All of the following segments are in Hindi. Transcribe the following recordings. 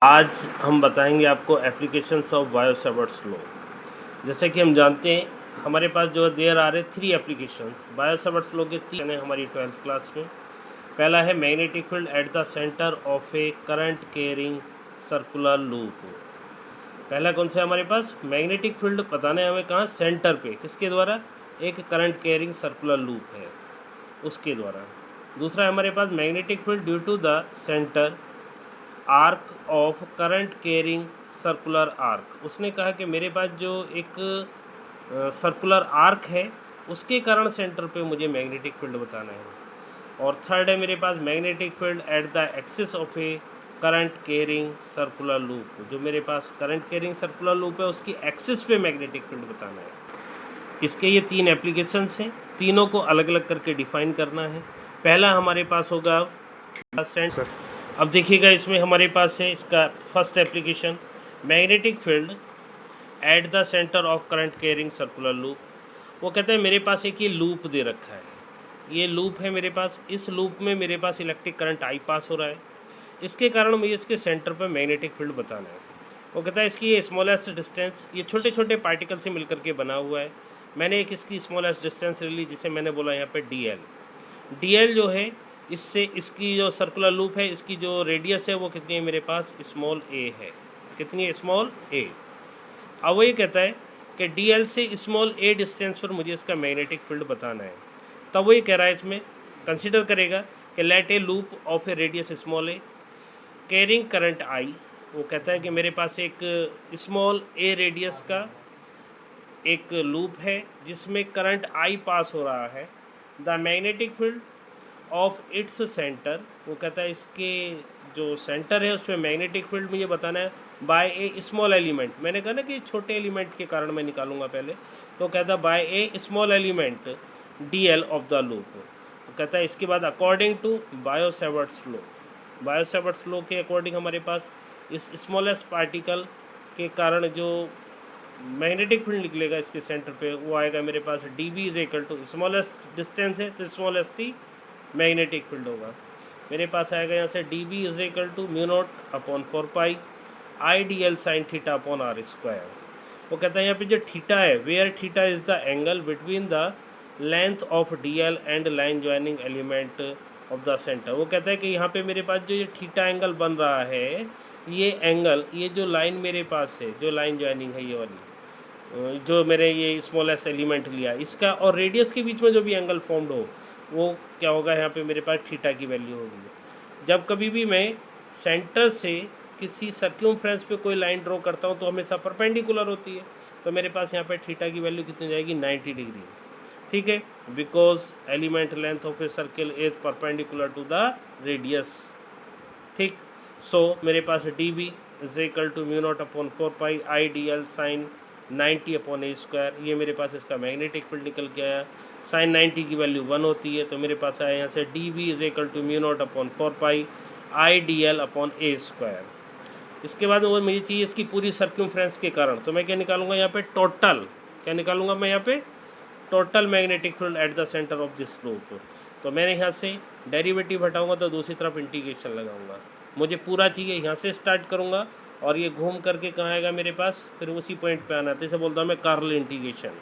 आज हम बताएंगे आपको एप्लीकेशंस ऑफ बायो-सैवर्ट्स लॉ। जैसे कि हम जानते हैं हमारे पास जो देयर आ रहे 3 एप्लीकेशंस बायो-सैवर्ट्स लॉ के 3 हैं हमारी 12th क्लास में। पहला है magnetic field at the centre of a current carrying circular loop. पहला कौन सा है हमारे पास? मैग्नेटिक फील्ड बताना है हमें कहाँ, सेंटर पे, किसके द्वारा? एक करंट कैरिंग सर्कुलर लूप है उसके द्वारा। दूसरा है हमारे पास magnetic field due to the centre arc of current carrying circular arc. उसने कहा कि मेरे पास जो एक सर्कुलर आर्क है उसके कारण सेंटर पे मुझे मैग्नेटिक फील्ड बताना है। और थर्ड है मेरे पास magnetic field at the axis of a current carrying circular loop. जो मेरे पास करंट कैरिंग सर्कुलर लूप है उसकी एक्सिस पे मैग्नेटिक फील्ड बताना है। इसके ये 3 एप्लीकेशंस हैं, तीनों को अलग अलग करके डिफाइन करना है। पहला हमारे पास होगा सर अब देखिएगा इसमें हमारे पास है इसका first application magnetic field at the centre of current carrying circular loop. वो कहते हैं मेरे पास एक ये लूप दे रखा है, ये लूप है मेरे पास, इस लूप में मेरे पास इलेक्ट्रिक करंट आई पास हो रहा है, इसके कारण मुझे इसके सेंटर पर मैग्नेटिक फील्ड बताना है। वो कहता है इसकी ये स्मॉलेस्ट डिस्टेंस, ये छोटे छोटे पार्टिकल से मिलकर के बना हुआ है। मैंने एक इसकी स्मॉलेस्ट डिस्टेंस ले ली जिसे मैंने बोला यहाँ पे डी एल जो है, इससे इसकी जो सर्कुलर लूप है इसकी जो रेडियस है वो कितनी है मेरे पास, स्मॉल ए है। कितनी है? स्मॉल ए। अब वो ये कहता है कि डी एल से स्मॉल ए डिस्टेंस पर मुझे इसका मैग्नेटिक फील्ड बताना है। तब वो ये कह रहा है इसमें कंसिडर करेगा कि let a loop of a radius small a carrying current I. वो कहता है कि मेरे पास एक स्मॉल ए रेडियस का एक लूप है जिसमें करंट आई पास हो रहा है। The magnetic field of its centre, वो कहता है इसके जो सेंटर है उसमें मैग्नेटिक फील्ड मुझे बताना है बाय ए स्मॉल एलिमेंट। मैंने कहा ना कि छोटे एलिमेंट के कारण मैं निकालूंगा पहले, तो कहता है by a small element d l of the loop. वो कहता है इसके बाद according to Biot Savart's law, Biot Savart's law के अकॉर्डिंग हमारे पास इस स्मॉलेस्ट पार्टिकल के कारण जो मैग्नेटिक फील्ड निकलेगा इसके सेंटर पे वो आएगा मेरे पास D B is equal to, smallest distance है तो स्मॉलेस्ट ही मैग्नेटिक फील्ड होगा। मेरे पास आएगा यहाँ से d B is equal to mu not upon 4 pi I D L sine theta upon r square. वो कहता है यहाँ पे जो थीटा है, where theta is the angle between the length of d l and line joining element of the centre. वो कहता है कि यहाँ पे मेरे पास जो ये थीटा एंगल बन रहा है, ये एंगल, ये जो लाइन मेरे पास है, जो लाइन ज्वाइनिंग है ये वाली, जो मेरे ये स्मॉलेस्ट एलिमेंट लिया इसका और रेडियस के बीच में जो भी एंगल फॉर्म्ड हो वो क्या होगा, यहाँ पे मेरे पास थीटा की वैल्यू होगी। जब कभी भी मैं सेंटर से किसी सर्क्यूमफ्रेंस पे कोई लाइन ड्रॉ करता हूँ तो हमेशा परपेंडिकुलर होती है, तो मेरे पास यहाँ पे थीटा की वैल्यू कितनी जाएगी, 90 डिग्री। ठीक है, because element length of a circle is perpendicular to the radius. ठीक, सो मेरे पास D B is equal to mu not upon 4 pi I D L sine 90 upon a square. ये मेरे पास इसका मैग्नेटिक फील्ड निकल के आया। साइन 90 की वैल्यू 1 होती है तो मेरे पास आया यहाँ से d B is equal to mu not upon 4 pi I D l upon a square. इसके बाद वो मुझे चाहिए इसकी पूरी सर्क्यूमफ्रेंस के कारण, तो मैं क्या निकालूंगा यहाँ पे, टोटल, क्या निकालूंगा मैं यहाँ पे, total magnetic field at the centre of this loop. तो मैंने यहाँ से डेरिवेटिव हटाऊंगा तो दूसरी तरफ इंटीग्रेशन लगाऊंगा। मुझे पूरा चाहिए, यहाँ से स्टार्ट करूँगा और ये घूम करके कहाँ आएगा मेरे पास, फिर उसी पॉइंट पे आना। जैसे बोलता हूँ मैं curl integration,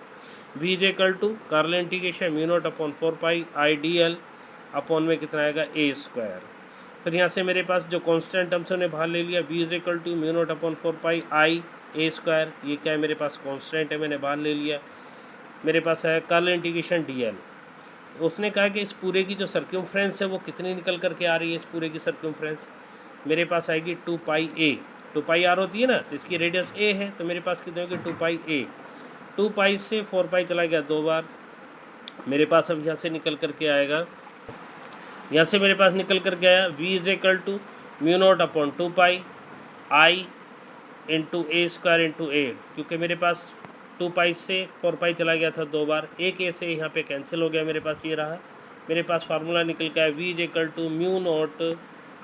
V is equal to curl integration mu not upon 4 pi I D l upon में कितना आएगा, ए स्क्वायर। फिर यहाँ से मेरे पास जो कॉन्स्टेंट टर्म्स ने बाहर ले लिया, V is equal to mu not upon 4 pi I a square. ये क्या है मेरे पास, कॉन्स्टेंट है, मैंने बाहर ले लिया। मेरे पास है कर्ल इंटीग्रेशन डी एल। उसने कहा कि इस पूरे की जो सर्क्यूमफ्रेंस है वो कितनी निकल करके आ रही है, इस पूरे की सर्क्यूमफ्रेंस मेरे पास आएगी 2 पाई ए। 2 पाई आर होती है ना, तो इसकी रेडियस ए है, तो मेरे पास कितनी होगी 2 पाई ए। 2 पाई से 4 पाई चला गया 2 बार, मेरे पास अब यहाँ से निकल करके आएगा, यहाँ से मेरे पास निकल करके आया V is equal to mu not upon 2 pi I into a square into a, क्योंकि मेरे पास 2 पाई से 4 पाई चला गया था 2 बार, एक ए से यहाँ पे कैंसिल हो गया, मेरे पास ये रहा। मेरे पास फार्मूला निकल के आया V is equal to mu not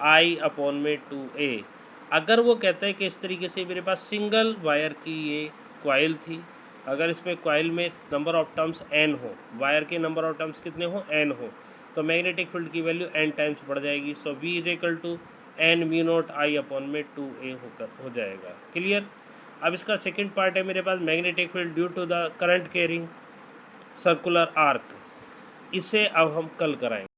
I upon में 2a। अगर वो कहता है कि इस तरीके से मेरे पास सिंगल वायर की ये कॉइल थी, अगर इसमें कॉइल में नंबर ऑफ टर्म्स n हो, वायर के नंबर ऑफ टर्म्स कितने हो, n हो, तो मैग्नेटिक फील्ड की वैल्यू n टाइम्स बढ़ जाएगी। So v is equal to N mu not I upon में 2a होकर हो जाएगा। क्लियर। अब इसका सेकंड पार्ट है मेरे पास magnetic field due to the current carrying circular arc. इसे अब हम कल कराएंगे।